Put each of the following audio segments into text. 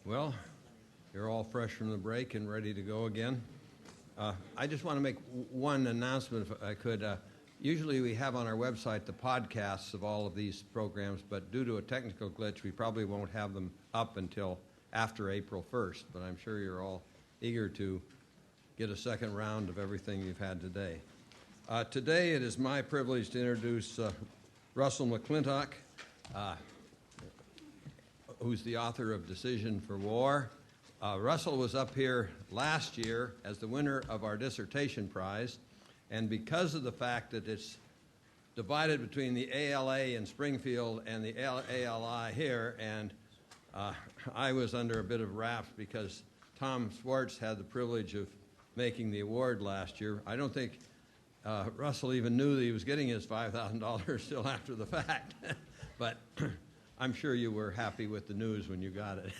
Well, you're all fresh from the break and ready to go again. I just want to make one announcement, if I could. Usually we have on our website the podcasts of all of these programs, but due to a technical glitch, we probably won't have them up until after April 1st, but I'm sure you're all eager to get a second round of everything you've had today. Today it is my privilege to introduce Russell McClintock, who's the author of Decision for War. Russell was up here last year as the winner of our dissertation prize, and because of the fact that it's divided between the ALA in Springfield and the ALI here, and I was under a bit of wrath because Tom Schwartz had the privilege of making the award last year. I don't think Russell even knew that he was getting his $5,000 still after the fact, but I'm sure you were happy with the news when you got it.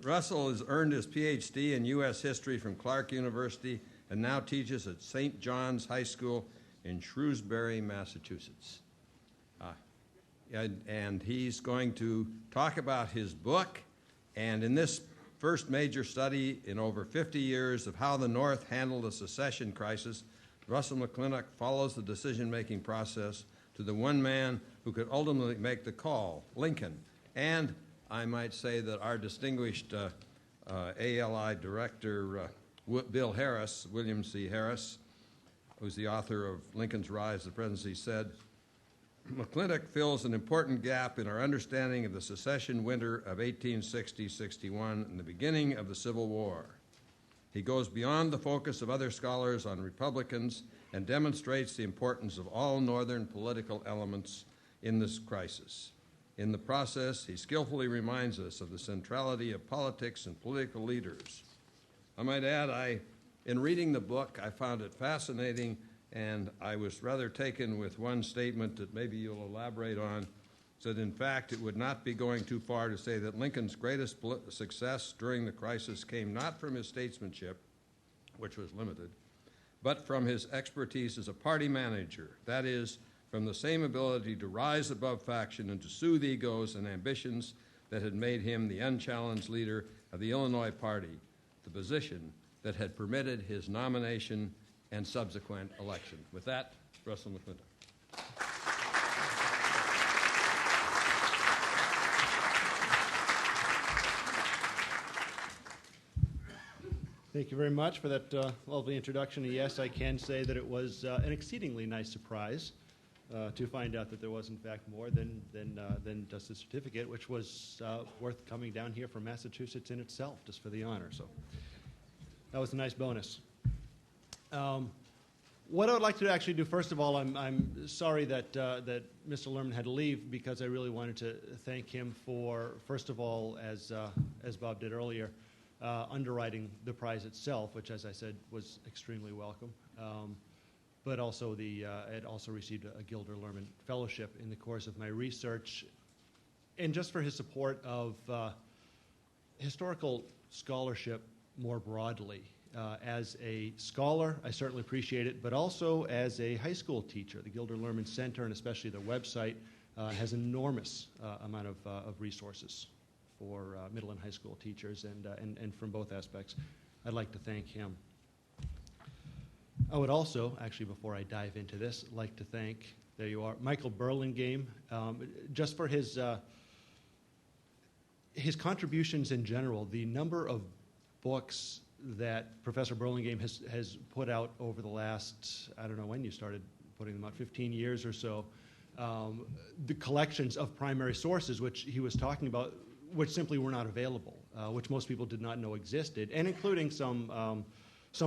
Russell has earned his PhD in U.S. history from Clark University and now teaches at St. John's High School in Shrewsbury, Massachusetts. And he's going to talk about his book, and in this first major study in over 50 years of how the North handled the secession crisis, Russell McClintock follows the decision-making process to the one man who could ultimately make the call, Lincoln. And I might say that our distinguished ALI director, Bill Harris, William C. Harris, who's the author of Lincoln's Rise to the Presidency, said, McClintock fills an important gap in our understanding of the secession winter of 1860-61 and the beginning of the Civil War. He goes beyond the focus of other scholars on Republicans and demonstrates the importance of all Northern political elements in this crisis. In the process, he skillfully reminds us of the centrality of politics and political leaders. I might add, in reading the book, I found it fascinating, and I was rather taken with one statement that maybe you'll elaborate on, said, in fact, it would not be going too far to say that Lincoln's greatest success during the crisis came not from his statesmanship, which was limited, but from his expertise as a party manager, that is, from the same ability to rise above faction and to soothe egos and ambitions that had made him the unchallenged leader of the Illinois Party, the position that had permitted his nomination and subsequent election. With that, Russell McClintock. Thank you very much for that lovely introduction. And yes, I can say that it was an exceedingly nice surprise to find out that there was, in fact, more than just a certificate, which was worth coming down here from Massachusetts in itself, just for the honor. So that was a nice bonus. What I would like to actually do, first of all, I'm sorry that Mr. Lerman had to leave, because I really wanted to thank him for, first of all, as Bob did earlier, underwriting the prize itself, which, as I said, was extremely welcome. But also I had also received a Gilder Lerman Fellowship in the course of my research, and just for his support of historical scholarship more broadly. As a scholar, I certainly appreciate it, but also as a high school teacher. The Gilder Lerman Center, and especially their website, has an enormous amount of resources for middle and high school teachers, and from both aspects. I'd like to thank him. I would also, actually before I dive into this, like to thank, there you are, Michael Burlingame, just for his contributions in general. The number of books that Professor Burlingame has put out over the last, I don't know when you started putting them out, 15 years or so, the collections of primary sources which he was talking about, which simply were not available, which most people did not know existed, and including some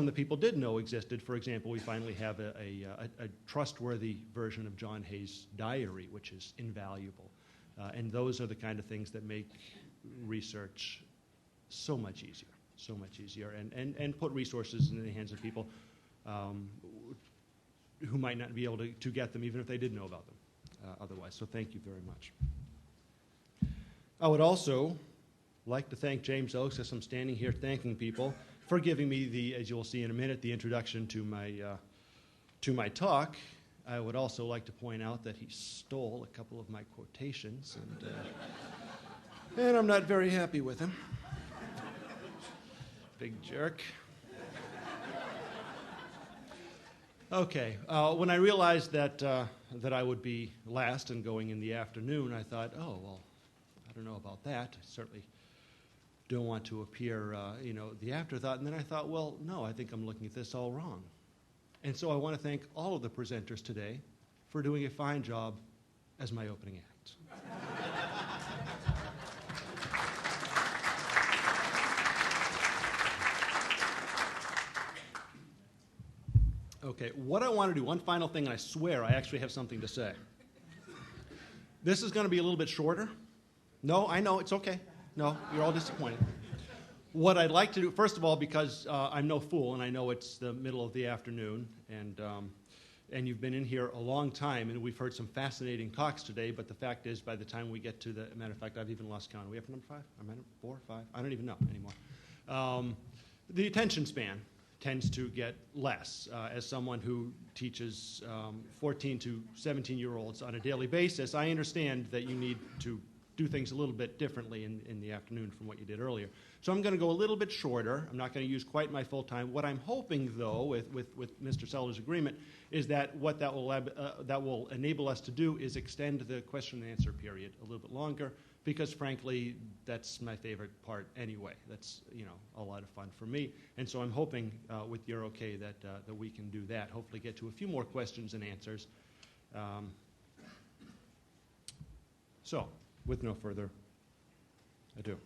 that people did know existed. For example, we finally have a trustworthy version of John Hay's diary, which is invaluable. And those are the kind of things that make research so much easier, and put resources in the hands of people who might not be able to get them, even if they did know about them otherwise. So thank you very much. I would also like to thank James Oakes, as I'm standing here thanking people, for giving me as you'll see in a minute, the introduction to my talk. I would also like to point out that he stole a couple of my quotations, and And I'm not very happy with him. Big jerk. Okay, when I realized that I would be last and going in the afternoon, I thought, oh, well, I don't know about that. I certainly don't want to appear, the afterthought. And then I thought, well, no, I think I'm looking at this all wrong. And so I want to thank all of the presenters today for doing a fine job as my opening act. Okay, what I want to do, one final thing, and I swear I actually have something to say. This is going to be a little bit shorter. No, I know, it's okay. No, you're all disappointed. What I'd like to do, first of all, because I'm no fool, and I know it's the middle of the afternoon, and you've been in here a long time, and we've heard some fascinating talks today, but the fact is, by the time we get to the, matter of fact, I've even lost count. Are we up to number 5? Am I 4, 5? I don't even know anymore. The attention span tends to get less. As someone who teaches 14 to 17-year-olds on a daily basis, I understand that you need to do things a little bit differently in the afternoon from what you did earlier. So I'm going to go a little bit shorter. I'm not going to use quite my full time. What I'm hoping, though, with Mr. Seller's agreement, is that what that will enable us to do is extend the question and answer period a little bit longer, because frankly, that's my favorite part anyway. That's a lot of fun for me. And so I'm hoping, with your okay, that we can do that. Hopefully get to a few more questions and answers. So, with no further ado.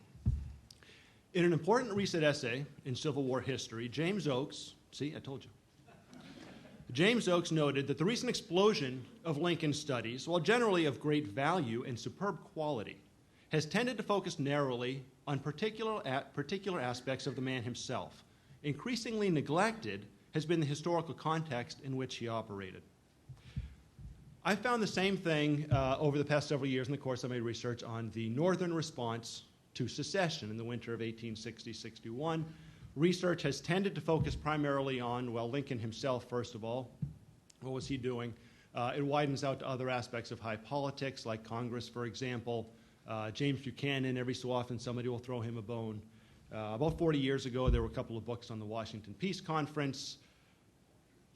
In an important recent essay in Civil War history, James Oakes, see, I told you. James Oakes noted that the recent explosion of Lincoln studies, while generally of great value and superb quality, has tended to focus narrowly on particular aspects of the man himself. Increasingly neglected has been the historical context in which he operated. I found the same thing over the past several years in the course of my research on the Northern response to secession in the winter of 1860-61. Research has tended to focus primarily on, well, Lincoln himself, first of all. What was he doing? It widens out to other aspects of high politics, like Congress, for example. James Buchanan, every so often somebody will throw him a bone. About 40 years ago, there were a couple of books on the Washington Peace Conference.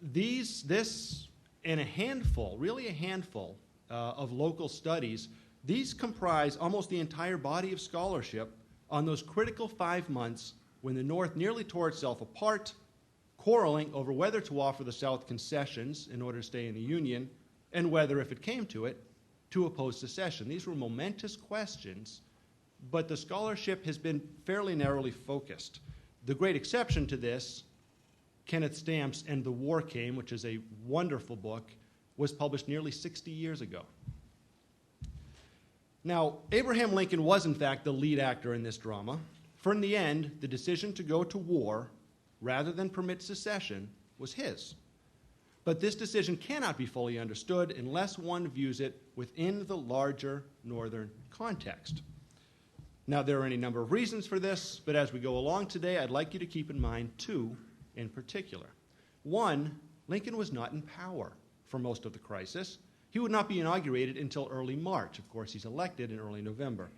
This, and a handful, really a handful, of local studies, these comprise almost the entire body of scholarship on those critical 5 months when the North nearly tore itself apart, quarreling over whether to offer the South concessions in order to stay in the Union, and whether, if it came to it, to oppose secession. These were momentous questions, but the scholarship has been fairly narrowly focused. The great exception to this, Kenneth Stamp's And the War Came, which is a wonderful book, was published nearly 60 years ago. Now, Abraham Lincoln was, in fact, the lead actor in this drama, for in the end, the decision to go to war rather than permit secession was his. But this decision cannot be fully understood unless one views it within the larger Northern context. Now, there are any number of reasons for this, but as we go along today, I'd like you to keep in mind 2 in particular. 1, Lincoln was not in power for most of the crisis. He would not be inaugurated until early March. Of course, he's elected in early November.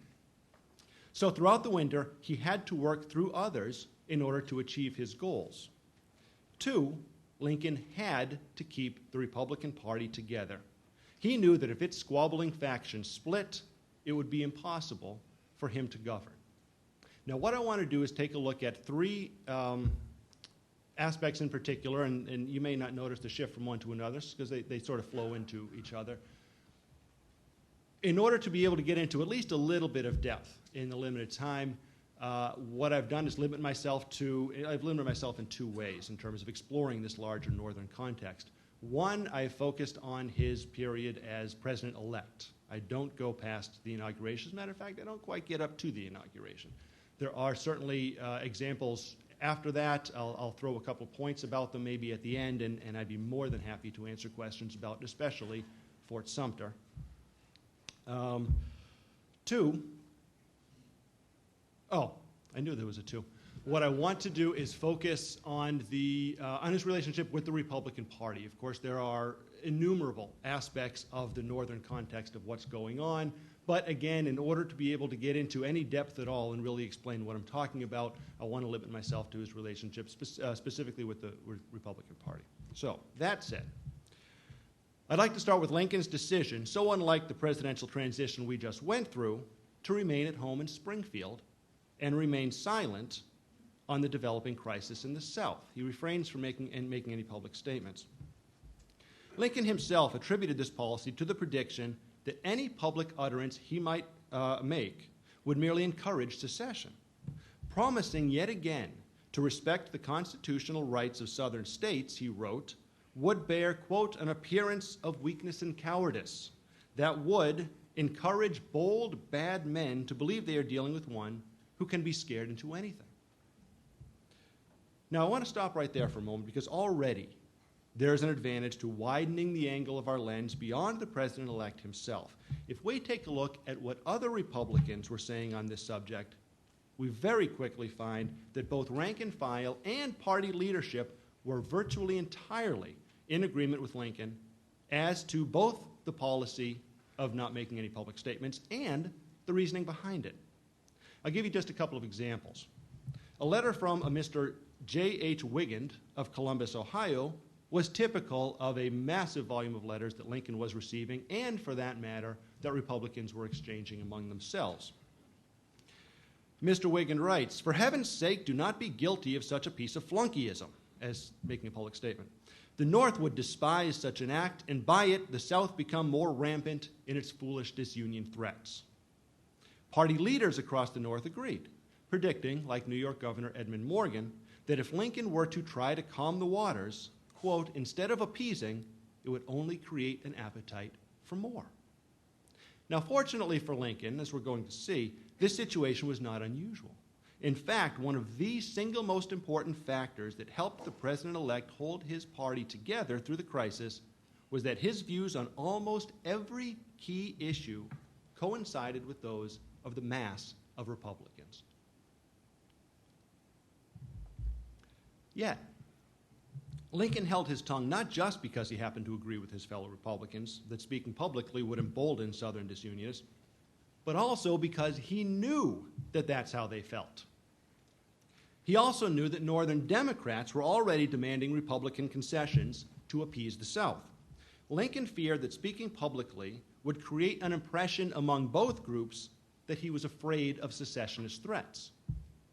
So throughout the winter, he had to work through others in order to achieve his goals. 2, Lincoln had to keep the Republican Party together. He knew that if its squabbling factions split, it would be impossible for him to govern. Now, what I want to do is take a look at 3 aspects in particular, and you may not notice the shift from one to another because they sort of flow into each other, in order to be able to get into at least a little bit of depth in the limited time. What I've done is limit myself in 2 ways in terms of exploring this larger Northern context. 1, I focused on his period as president-elect. I don't go past the inauguration. As a matter of fact, I don't quite get up to the inauguration. There are certainly examples after that. I'll throw a couple points about them maybe at the end, and I'd be more than happy to answer questions about, especially, Fort Sumter. 2, I knew there was a 2. What I want to do is focus on his relationship with the Republican Party. Of course, there are innumerable aspects of the Northern context of what's going on. But again, in order to be able to get into any depth at all and really explain what I'm talking about, I want to limit myself to his relationship specifically with the Republican Party. So, that said, I'd like to start with Lincoln's decision, so unlike the presidential transition we just went through, to remain at home in Springfield and remain silent on the developing crisis in the South. He refrains from making any public statements. Lincoln himself attributed this policy to the prediction that any public utterance he might make would merely encourage secession, promising yet again to respect the constitutional rights of Southern states, he wrote, would bear, quote, an appearance of weakness and cowardice that would encourage bold, bad men to believe they are dealing with one who can be scared into anything. Now, I want to stop right there for a moment because already there's an advantage to widening the angle of our lens beyond the president-elect himself. If we take a look at what other Republicans were saying on this subject, we very quickly find that both rank and file and party leadership were virtually entirely in agreement with Lincoln as to both the policy of not making any public statements and the reasoning behind it. I'll give you just a couple of examples. A letter from a Mr. J.H. Wigand of Columbus, Ohio, was typical of a massive volume of letters that Lincoln was receiving and, for that matter, that Republicans were exchanging among themselves. Mr. Wigand writes, "For heaven's sake, do not be guilty of such a piece of flunkyism," as making a public statement. "The North would despise such an act, and by it the South become more rampant in its foolish disunion threats." Party leaders across the North agreed, predicting, like New York Governor Edmund Morgan, that if Lincoln were to try to calm the waters, quote, instead of appeasing, it would only create an appetite for more. Now, fortunately for Lincoln, as we're going to see, this situation was not unusual. In fact, one of the single most important factors that helped the president-elect hold his party together through the crisis was that his views on almost every key issue coincided with those of the mass of Republicans. Yet, Lincoln held his tongue not just because he happened to agree with his fellow Republicans that speaking publicly would embolden Southern disunionists, but also because he knew that that's how they felt. He also knew that Northern Democrats were already demanding Republican concessions to appease the South. Lincoln feared that speaking publicly would create an impression among both groups that he was afraid of secessionist threats,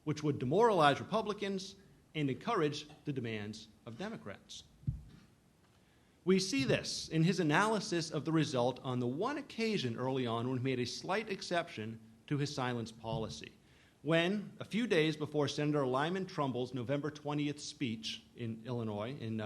which would demoralize Republicans and encourage the demands of Democrats. We see this in his analysis of the result on the one occasion early on when he made a slight exception to his silence policy, when, a few days before Senator Lyman Trumbull's November 20th speech in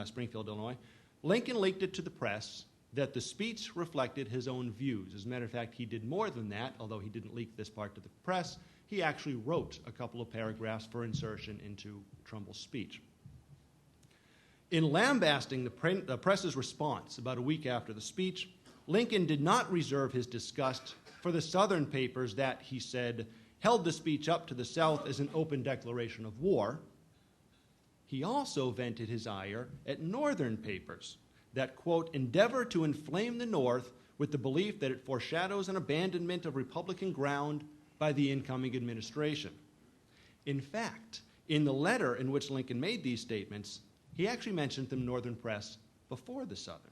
Springfield, Illinois, Lincoln leaked it to the press that the speech reflected his own views. As a matter of fact, he did more than that, although he didn't leak this part to the press. He actually wrote a couple of paragraphs for insertion into Trumbull's speech. In lambasting the press's response about a week after the speech, Lincoln did not reserve his disgust for the Southern papers that, he said, held the speech up to the South as an open declaration of war. He also vented his ire at Northern papers that, quote, endeavor to inflame the North with the belief that it foreshadows an abandonment of Republican ground by the incoming administration. In fact, in the letter in which Lincoln made these statements, he actually mentioned the Northern press before the Southern.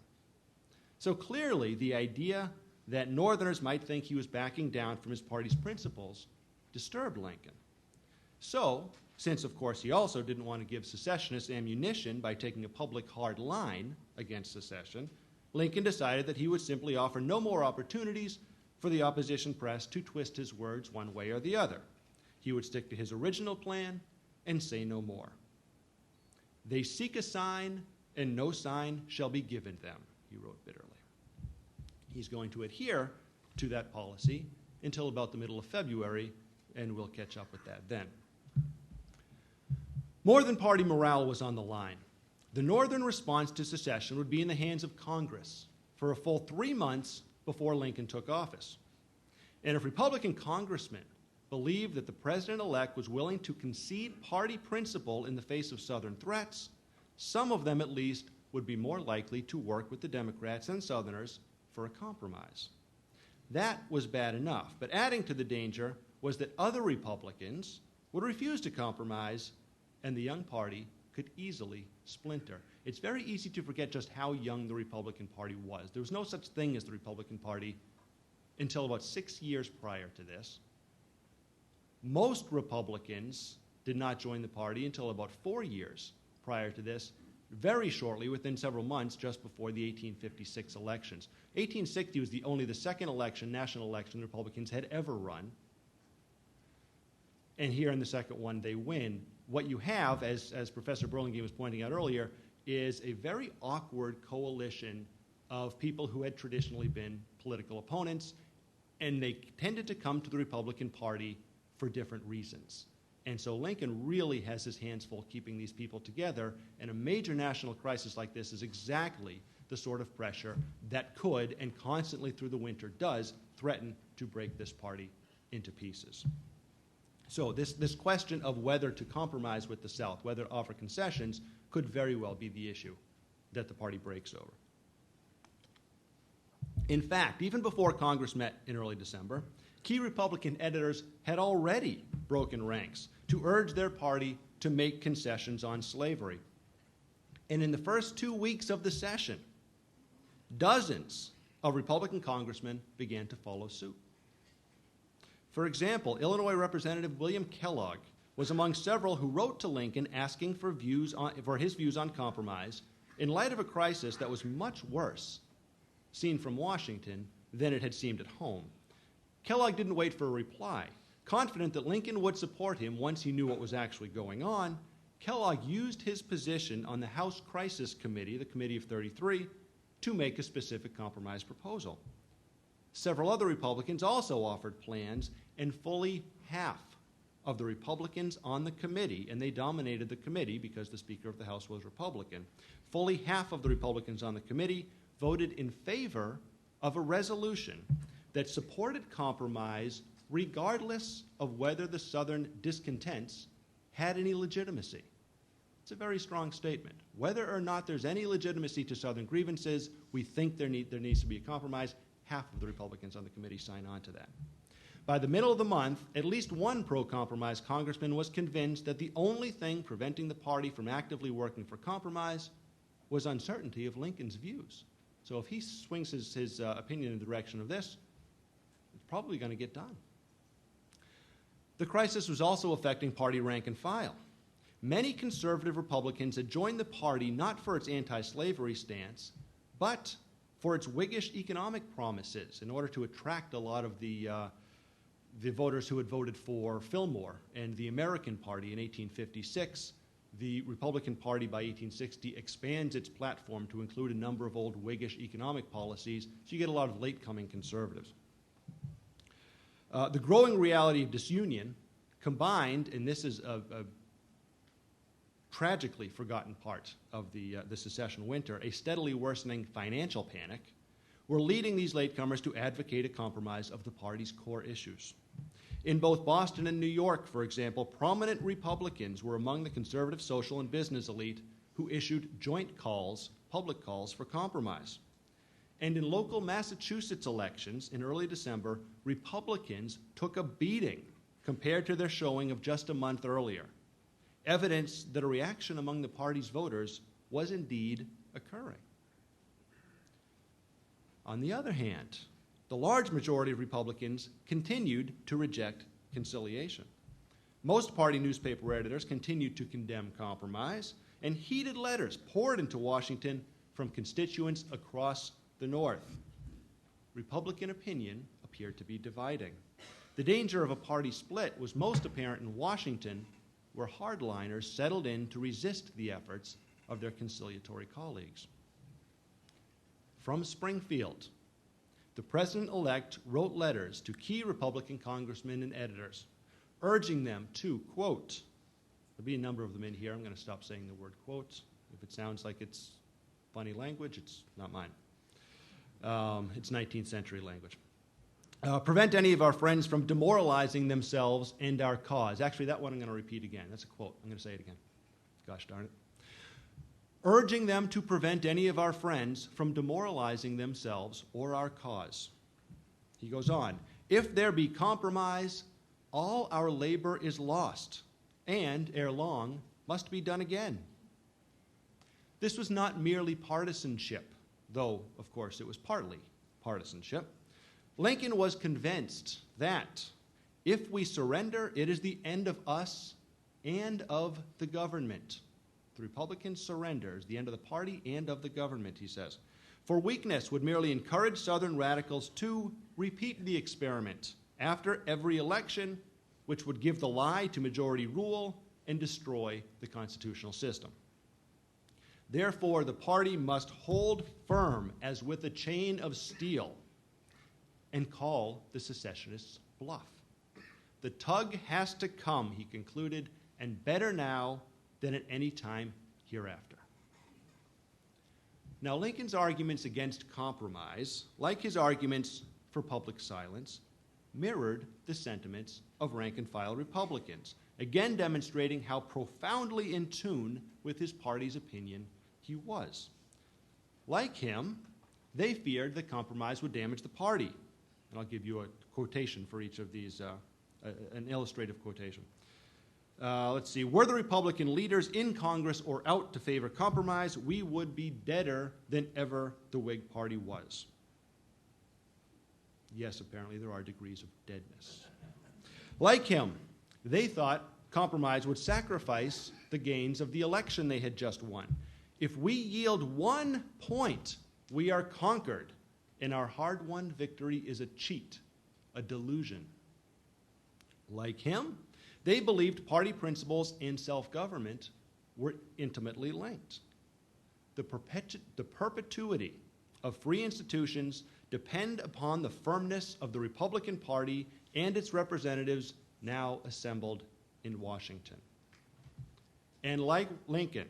So clearly, the idea that Northerners might think he was backing down from his party's principles disturbed Lincoln. So, since of course he also didn't want to give secessionists ammunition by taking a public hard line against secession, Lincoln decided that he would simply offer no more opportunities for the opposition press to twist his words one way or the other. He would stick to his original plan and say no more. They seek a sign, and no sign shall be given them, he wrote bitterly. He's going to adhere to that policy until about the middle of February, and we'll catch up with that then. More than party morale was on the line. The Northern response to secession would be in the hands of Congress for a full 3 months before Lincoln took office. And if Republican congressmen believed that the president-elect was willing to concede party principle in the face of Southern threats, some of them at least would be more likely to work with the Democrats and Southerners for a compromise. That was bad enough, but adding to the danger was that other Republicans would refuse to compromise, and the young party could easily splinter. It's very easy to forget just how young the Republican Party was. There was no such thing as the Republican Party until about 6 years prior to this. Most Republicans did not join the party until about 4 years prior to this, very shortly, within several months, just before the 1856 elections. 1860 was only the second national election the Republicans had ever run. And here in the second one, they win. What you have, as Professor Burlingame was pointing out earlier, is a very awkward coalition of people who had traditionally been political opponents, and they tended to come to the Republican Party for different reasons. And so Lincoln really has his hands full keeping these people together, and a major national crisis like this is exactly the sort of pressure that could, and constantly through the winter does, threaten to break this party into pieces. So this question of whether to compromise with the South, whether to offer concessions, could very well be the issue that the party breaks over. In fact, even before Congress met in early December, key Republican editors had already broken ranks to urge their party to make concessions on slavery. And in the first 2 weeks of the session, dozens of Republican congressmen began to follow suit. For example, Illinois Representative William Kellogg was among several who wrote to Lincoln asking for his views on compromise in light of a crisis that was much worse, seen from Washington, than it had seemed at home. Kellogg didn't wait for a reply. Confident that Lincoln would support him once he knew what was actually going on, Kellogg used his position on the House Crisis Committee, the Committee of 33, to make a specific compromise proposal. Several other Republicans also offered plans, and fully half of the Republicans on the committee, and they dominated the committee because the Speaker of the House was Republican, fully half of the Republicans on the committee voted in favor of a resolution that supported compromise regardless of whether the Southern discontents had any legitimacy. It's a very strong statement. Whether or not there's any legitimacy to Southern grievances, we think there needs to be a compromise. Half of the Republicans on the committee sign on to that. By the middle of the month, at least one pro-compromise congressman was convinced that the only thing preventing the party from actively working for compromise was uncertainty of Lincoln's views. So if he swings his opinion in the direction of this, it's probably going to get done. The crisis was also affecting party rank and file. Many conservative Republicans had joined the party not for its anti-slavery stance, but for its Whiggish economic promises in order to attract a lot of the voters who had voted for Fillmore and the American Party in 1856. The Republican Party by 1860 expands its platform to include a number of old Whiggish economic policies, so you get a lot of late-coming conservatives. The growing reality of disunion combined, and this is a tragically forgotten part of the secession winter, a steadily worsening financial panic, were leading these latecomers to advocate a compromise of the party's core issues. In both Boston and New York, for example, prominent Republicans were among the conservative social and business elite who issued joint calls, public calls for compromise. And in local Massachusetts elections in early December, Republicans took a beating compared to their showing of just a month earlier. Evidence that a reaction among the party's voters was indeed occurring. On the other hand, the large majority of Republicans continued to reject conciliation. Most party newspaper editors continued to condemn compromise, and heated letters poured into Washington from constituents across the North. Republican opinion appeared to be dividing. The danger of a party split was most apparent in Washington, where hardliners settled in to resist the efforts of their conciliatory colleagues. From Springfield, the president-elect wrote letters to key Republican congressmen and editors, urging them to, quote, there'll be a number of them in here. I'm going to stop saying the word quote. If it sounds like it's funny language, it's not mine. It's 19th century language. Prevent any of our friends from demoralizing themselves and our cause. Actually, that one I'm going to repeat again. That's a quote. I'm going to say it again. Gosh darn it. urging them to prevent any of our friends from demoralizing themselves or our cause. He goes on, if there be compromise, all our labor is lost, and ere long must be done again. This was not merely partisanship, though, of course, it was partly partisanship. Lincoln was convinced that if we surrender, it is the end of us and of the government. The Republican surrenders, the end of the party and of the government, he says. For weakness would merely encourage Southern radicals to repeat the experiment after every election, which would give the lie to majority rule and destroy the constitutional system. Therefore, the party must hold firm as with a chain of steel and call the secessionists bluff. The tug has to come, he concluded, and better now than at any time hereafter. Now, Lincoln's arguments against compromise, like his arguments for public silence, mirrored the sentiments of rank-and-file Republicans, again demonstrating how profoundly in tune with his party's opinion he was. Like him, they feared that compromise would damage the party. And I'll give you a quotation for each of these, an illustrative quotation. Let's see. Were the Republican leaders in Congress or out to favor compromise, we would be deader than ever the Whig Party was. Yes, apparently there are degrees of deadness. Like him, they thought compromise would sacrifice the gains of the election they had just won. If we yield 1 point, we are conquered, and our hard-won victory is a cheat, a delusion. Like him, they believed party principles and self-government were intimately linked. The perpetuity of free institutions depend upon the firmness of the Republican Party and its representatives now assembled in Washington. And like Lincoln,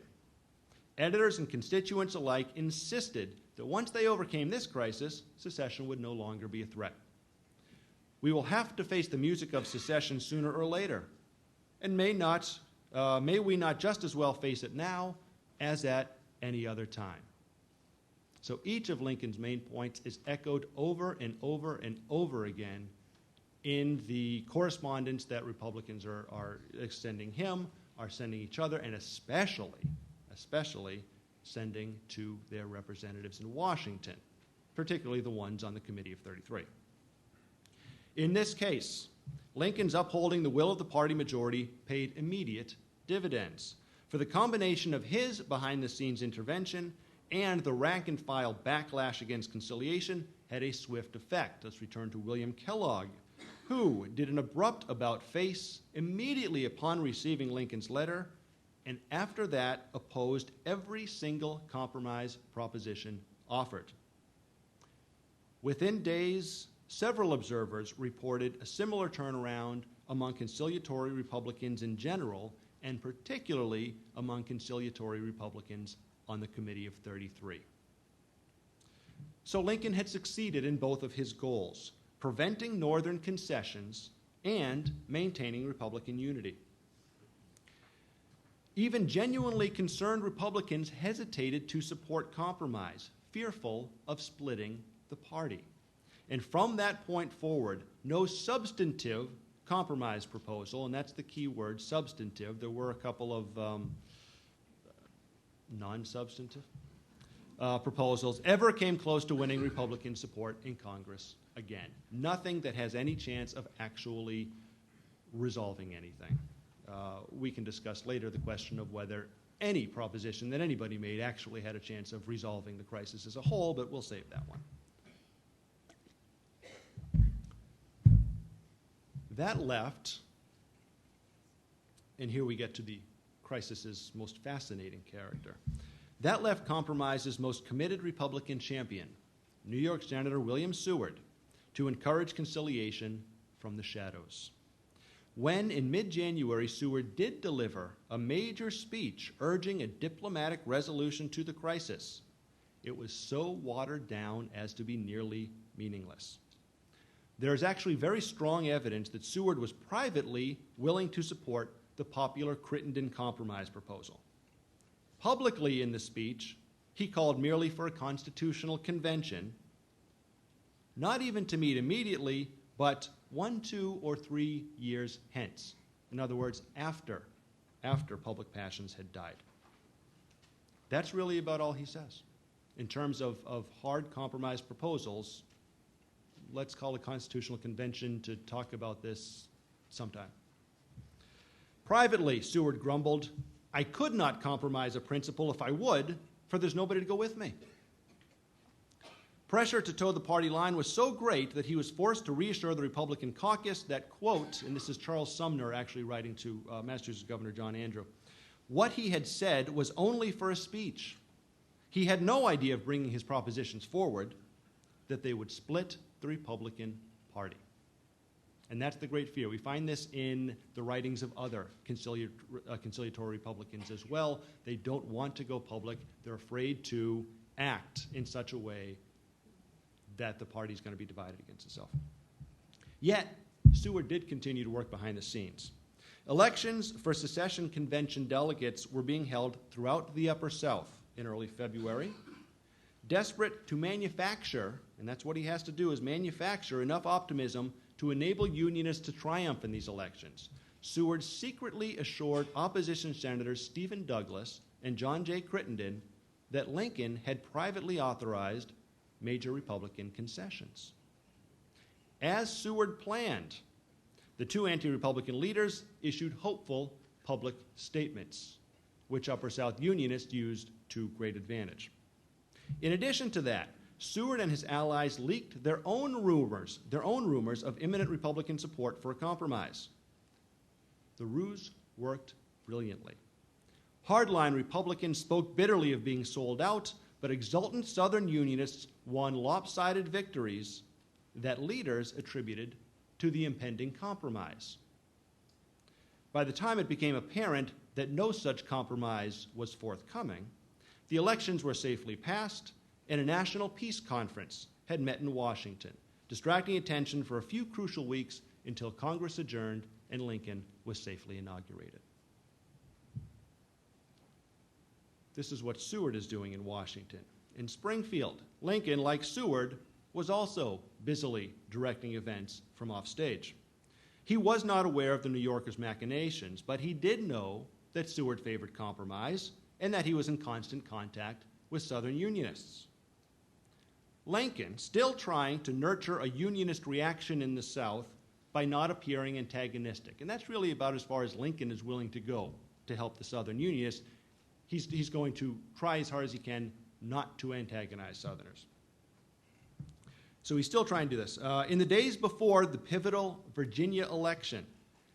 editors and constituents alike insisted that once they overcame this crisis, secession would no longer be a threat. We will have to face the music of secession sooner or later, and may we not just as well face it now as at any other time. So each of Lincoln's main points is echoed over and over and over again in the correspondence that Republicans are sending him, are sending each other, and especially sending to their representatives in Washington, particularly the ones on the Committee of 33. In this case, Lincoln's upholding the will of the party majority paid immediate dividends. For the combination of his behind-the-scenes intervention and the rank-and-file backlash against conciliation had a swift effect. Let's return to William Kellogg, who did an abrupt about-face immediately upon receiving Lincoln's letter, and after that opposed every single compromise proposition offered. Within days, several observers reported a similar turnaround among conciliatory Republicans in general, and particularly among conciliatory Republicans on the Committee of 33. So Lincoln had succeeded in both of his goals, preventing Northern concessions and maintaining Republican unity. Even genuinely concerned Republicans hesitated to support compromise, fearful of splitting the party. And from that point forward, no substantive compromise proposal, and that's the key word, substantive. There were a couple of non-substantive proposals ever came close to winning Republican support in Congress again. Nothing that has any chance of actually resolving anything. We can discuss later the question of whether any proposition that anybody made actually had a chance of resolving the crisis as a whole, but we'll save that one. That left, and here we get to the crisis's most fascinating character, that left compromise's most committed Republican champion, New York Senator William Seward, to encourage conciliation from the shadows. When, in mid-January, Seward did deliver a major speech urging a diplomatic resolution to the crisis, it was so watered down as to be nearly meaningless. There is actually very strong evidence that Seward was privately willing to support the popular Crittenden Compromise proposal. Publicly in the speech, he called merely for a constitutional convention, not even to meet immediately, but 1, 2, or 3 years hence. In other words, after public passions had died. That's really about all he says. In terms of hard compromise proposals, let's call a constitutional convention to talk about this sometime. Privately, Seward grumbled, "I could not compromise a principle if I would, for there's nobody to go with me." Pressure to toe the party line was so great that he was forced to reassure the Republican caucus that, quote, and this is Charles Sumner actually writing to Massachusetts Governor John Andrew, what he had said was only for a speech. He had no idea of bringing his propositions forward, that they would split the Republican Party. And that's the great fear. We find this in the writings of other conciliatory Republicans as well. They don't want to go public. They're afraid to act in such a way that the party is going to be divided against itself. Yet, Seward did continue to work behind the scenes. Elections for secession convention delegates were being held throughout the Upper South in early February. Desperate to manufacture, and that's what he has to do, is manufacture enough optimism to enable Unionists to triumph in these elections, Seward secretly assured opposition senators Stephen Douglas and John J. Crittenden that Lincoln had privately authorized major Republican concessions. As Seward planned, the two anti-Republican leaders issued hopeful public statements, which Upper South Unionists used to great advantage. In addition to that, Seward and his allies leaked their own rumors of imminent Republican support for a compromise. The ruse worked brilliantly. Hardline Republicans spoke bitterly of being sold out, but exultant Southern Unionists won lopsided victories that leaders attributed to the impending compromise. By the time it became apparent that no such compromise was forthcoming, the elections were safely passed, and a national peace conference had met in Washington, distracting attention for a few crucial weeks until Congress adjourned and Lincoln was safely inaugurated. This is what Seward is doing in Washington. In Springfield, Lincoln, like Seward, was also busily directing events from offstage. He was not aware of the New Yorkers' machinations, but he did know that Seward favored compromise and that he was in constant contact with Southern Unionists. Lincoln, still trying to nurture a Unionist reaction in the South by not appearing antagonistic. And that's really about as far as Lincoln is willing to go to help the Southern Unionists. He's going to try as hard as he can not to antagonize Southerners. So he's still trying to do this. In the days before the pivotal Virginia election,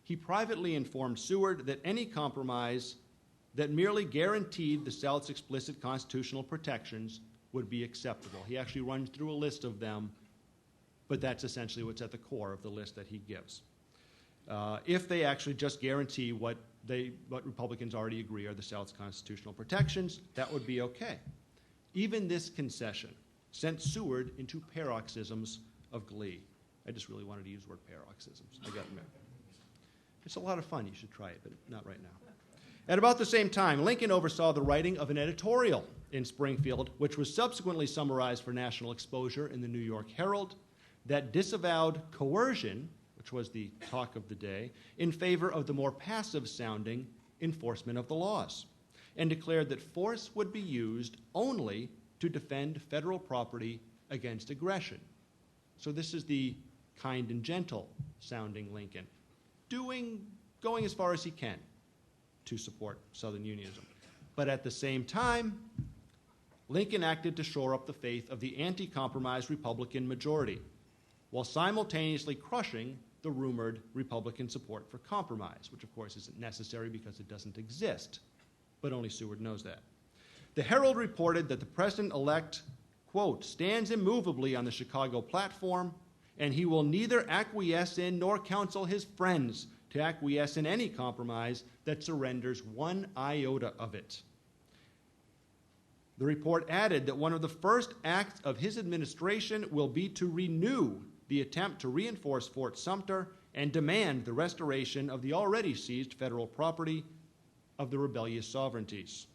he privately informed Seward that any compromise that merely guaranteed the South's explicit constitutional protections would be acceptable. He actually runs through a list of them, but that's essentially what's at the core of the list that he gives. If they actually just guarantee what Republicans already agree are the South's constitutional protections, that would be okay. Even this concession sent Seward into paroxysms of glee. I just really wanted to use the word paroxysms. I got to admit. It's a lot of fun. You should try it, but not right now. At about the same time, Lincoln oversaw the writing of an editorial in Springfield, which was subsequently summarized for national exposure in the New York Herald, that disavowed coercion, which was the talk of the day, in favor of the more passive-sounding enforcement of the laws, and declared that force would be used only to defend federal property against aggression. So this is the kind and gentle-sounding Lincoln, going as far as he can to support Southern Unionism. But at the same time, Lincoln acted to shore up the faith of the anti-compromise Republican majority, while simultaneously crushing the rumored Republican support for compromise, which of course isn't necessary because it doesn't exist, but only Seward knows that. The Herald reported that the president-elect, quote, stands immovably on the Chicago platform, and he will neither acquiesce in nor counsel his friends to acquiesce in any compromise that surrenders one iota of it. The report added that one of the first acts of his administration will be to renew the attempt to reinforce Fort Sumter and demand the restoration of the already seized federal property of the rebellious sovereignties.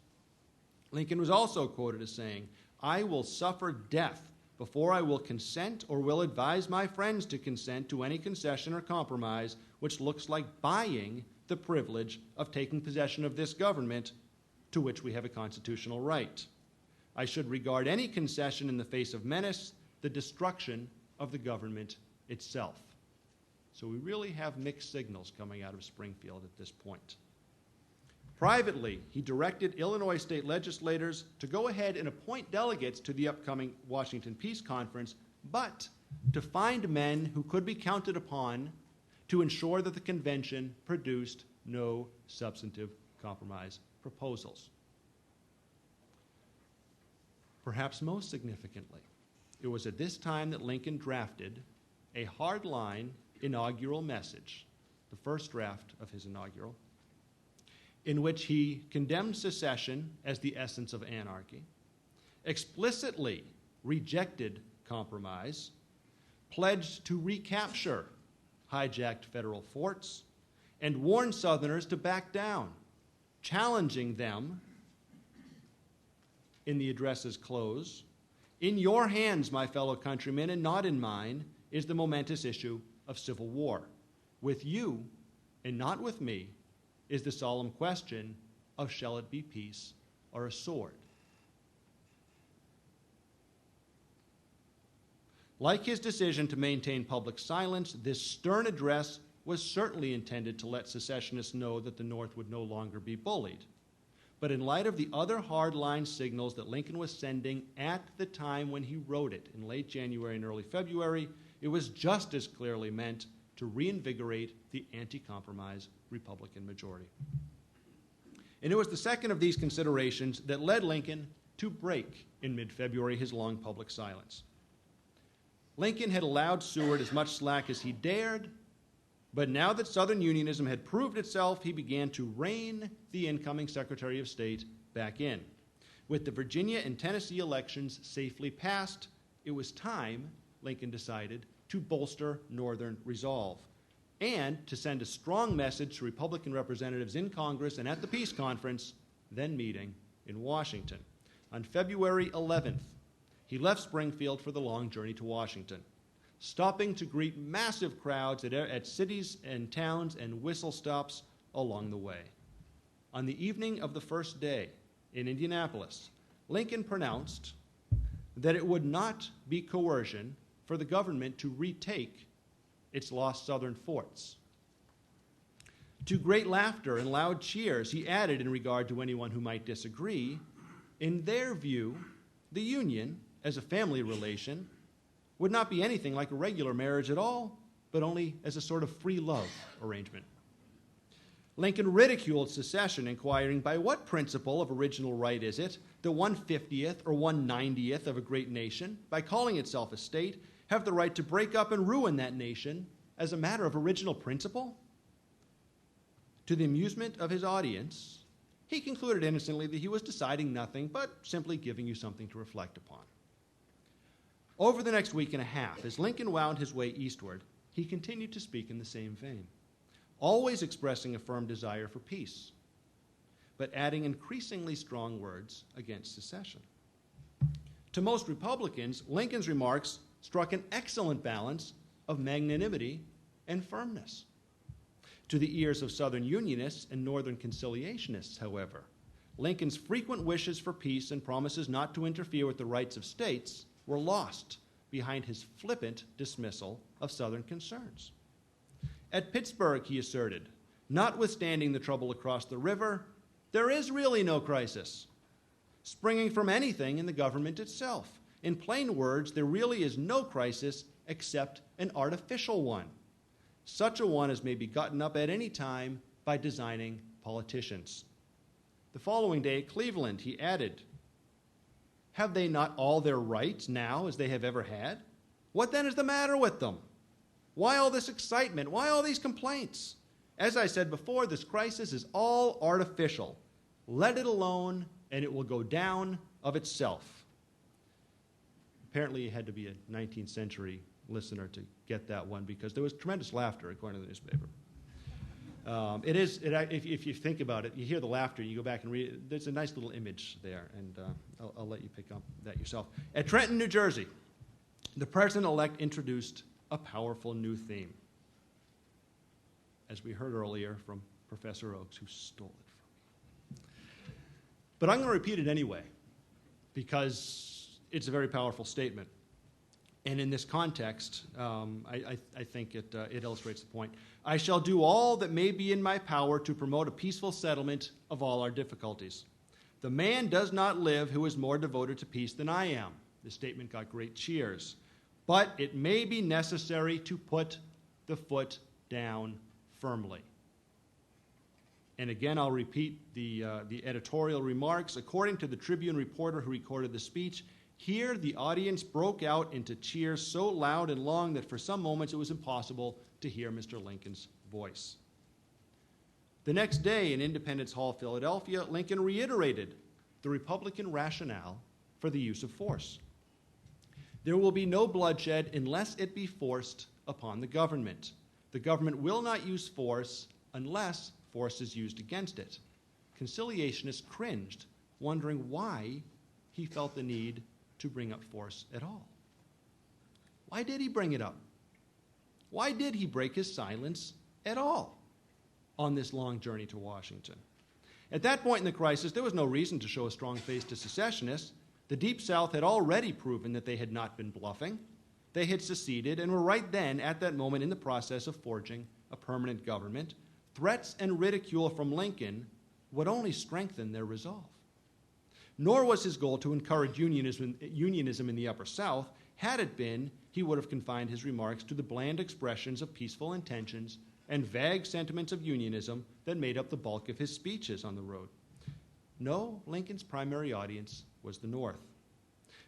Lincoln was also quoted as saying, "I will suffer death before I will consent or will advise my friends to consent to any concession or compromise which looks like buying the privilege of taking possession of this government to which we have a constitutional right. I should regard any concession in the face of menace, the destruction of the government itself." So we really have mixed signals coming out of Springfield at this point. Privately, he directed Illinois state legislators to go ahead and appoint delegates to the upcoming Washington Peace Conference, but to find men who could be counted upon to ensure that the convention produced no substantive compromise proposals. Perhaps most significantly, it was at this time that Lincoln drafted a hardline inaugural message, the first draft of his inaugural, in which he condemned secession as the essence of anarchy, explicitly rejected compromise, pledged to recapture hijacked federal forts, and warned Southerners to back down, challenging them in the address's close. "In your hands, my fellow countrymen, and not in mine, is the momentous issue of civil war. With you, and not with me, is the solemn question of shall it be peace or a sword?" Like his decision to maintain public silence, this stern address was certainly intended to let secessionists know that the North would no longer be bullied. But in light of the other hardline signals that Lincoln was sending at the time when he wrote it, in late January and early February, it was just as clearly meant to reinvigorate the anti-compromise Republican majority. And it was the second of these considerations that led Lincoln to break in mid-February his long public silence. Lincoln had allowed Seward as much slack as he dared, but now that Southern Unionism had proved itself, he began to rein the incoming Secretary of State back in. With the Virginia and Tennessee elections safely passed, it was time, Lincoln decided, to bolster Northern resolve and to send a strong message to Republican representatives in Congress and at the Peace Conference, then meeting in Washington. On February 11th, he left Springfield for the long journey to Washington, stopping to greet massive crowds at cities and towns and whistle stops along the way. On the evening of the first day in Indianapolis, Lincoln pronounced that it would not be coercion for the government to retake its lost southern forts. To great laughter and loud cheers, he added, in regard to anyone who might disagree, in their view, the Union, as a family relation, would not be anything like a regular marriage at all, but only as a sort of free love arrangement. Lincoln ridiculed secession, inquiring, by what principle of original right is it that 1/50th or 1/90th of a great nation, by calling itself a state, have the right to break up and ruin that nation as a matter of original principle? To the amusement of his audience, he concluded innocently that he was deciding nothing, but simply giving you something to reflect upon. Over the next week and a half, as Lincoln wound his way eastward, he continued to speak in the same vein, always expressing a firm desire for peace, but adding increasingly strong words against secession. To most Republicans, Lincoln's remarks struck an excellent balance of magnanimity and firmness. To the ears of Southern Unionists and Northern conciliationists, however, Lincoln's frequent wishes for peace and promises not to interfere with the rights of states were lost behind his flippant dismissal of Southern concerns. At Pittsburgh, he asserted, notwithstanding the trouble across the river, there is really no crisis, springing from anything in the government itself. In plain words, there really is no crisis except an artificial one, such a one as may be gotten up at any time by designing politicians. The following day at Cleveland, he added, have they not all their rights now as they have ever had? What then is the matter with them? Why all this excitement? Why all these complaints? As I said before, this crisis is all artificial. Let it alone, and it will go down of itself. Apparently, you had to be a 19th century listener to get that one because there was tremendous laughter, according to the newspaper. If you think about it, you hear the laughter, you go back and read it, there's a nice little image there, and I'll let you pick up that yourself. At Trenton, New Jersey, the president-elect introduced a powerful new theme, as we heard earlier from Professor Oakes, who stole it from me. But I'm going to repeat it anyway, because it's a very powerful statement. And in this context, I think it illustrates the point. I shall do all that may be in my power to promote a peaceful settlement of all our difficulties. The man does not live who is more devoted to peace than I am. This statement got great cheers. But it may be necessary to put the foot down firmly. And again, I'll repeat the editorial remarks. According to the Tribune reporter who recorded the speech, here the audience broke out into cheers so loud and long that for some moments it was impossible to hear Mr. Lincoln's voice. The next day in Independence Hall, Philadelphia, Lincoln reiterated the Republican rationale for the use of force. There will be no bloodshed unless it be forced upon the government. The government will not use force unless force is used against it. Conciliationists cringed, wondering why he felt the need to bring up force at all. Why did he bring it up? Why did he break his silence at all on this long journey to Washington? At that point in the crisis, there was no reason to show a strong face to secessionists. The Deep South had already proven that they had not been bluffing. They had seceded and were right then, at that moment, in the process of forging a permanent government. Threats and ridicule from Lincoln would only strengthen their resolve. Nor was his goal to encourage unionism in the Upper South. Had it been, he would have confined his remarks to the bland expressions of peaceful intentions and vague sentiments of unionism that made up the bulk of his speeches on the road. No, Lincoln's primary audience was the North.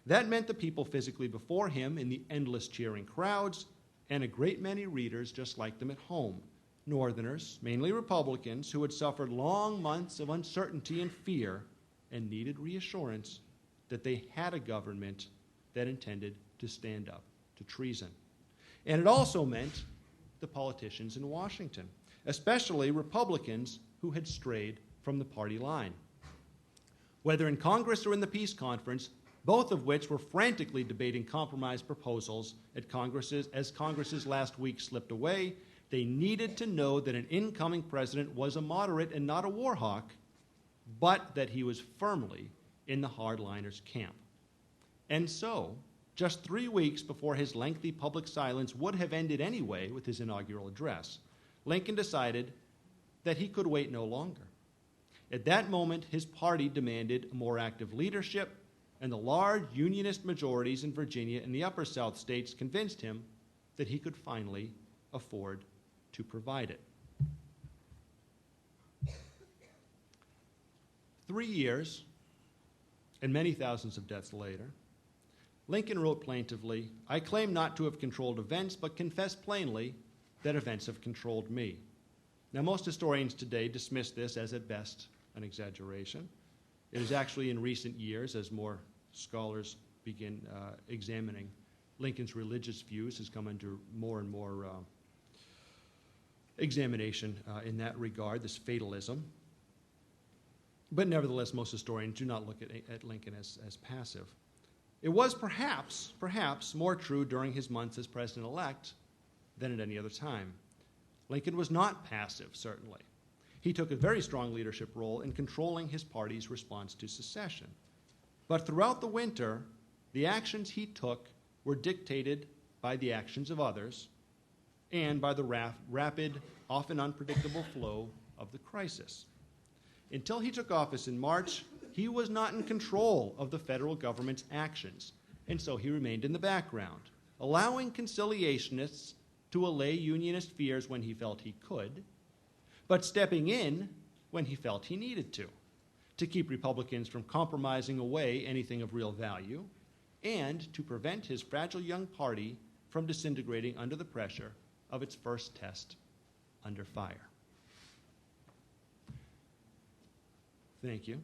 That meant the people physically before him in the endless cheering crowds and a great many readers just like them at home, Northerners, mainly Republicans, who had suffered long months of uncertainty and fear and needed reassurance that they had a government that intended to stand up to treason. And it also meant the politicians in Washington, especially Republicans who had strayed from the party line. Whether in Congress or in the Peace Conference, both of which were frantically debating compromise proposals as Congress's last week slipped away, they needed to know that an incoming president was a moderate and not a war hawk, but that he was firmly in the hardliners' camp. And so, just 3 weeks before his lengthy public silence would have ended anyway with his inaugural address, Lincoln decided that he could wait no longer. At that moment, his party demanded a more active leadership, and the large unionist majorities in Virginia and the Upper South states convinced him that he could finally afford to provide it. 3 years, and many thousands of deaths later, Lincoln wrote plaintively, "I claim not to have controlled events, but confess plainly that events have controlled me." Now, most historians today dismiss this as at best an exaggeration. It is actually in recent years, as more scholars begin examining Lincoln's religious views, has come under more and more examination in that regard, this fatalism. But nevertheless, most historians do not look at Lincoln as passive. It was perhaps more true during his months as president-elect than at any other time. Lincoln was not passive, certainly. He took a very strong leadership role in controlling his party's response to secession. But throughout the winter, the actions he took were dictated by the actions of others and by the rapid, often unpredictable flow of the crisis. Until he took office in March, he was not in control of the federal government's actions, and so he remained in the background, allowing conciliationists to allay unionist fears when he felt he could, but stepping in when he felt he needed to keep Republicans from compromising away anything of real value, and to prevent his fragile young party from disintegrating under the pressure of its first test under fire. Thank you.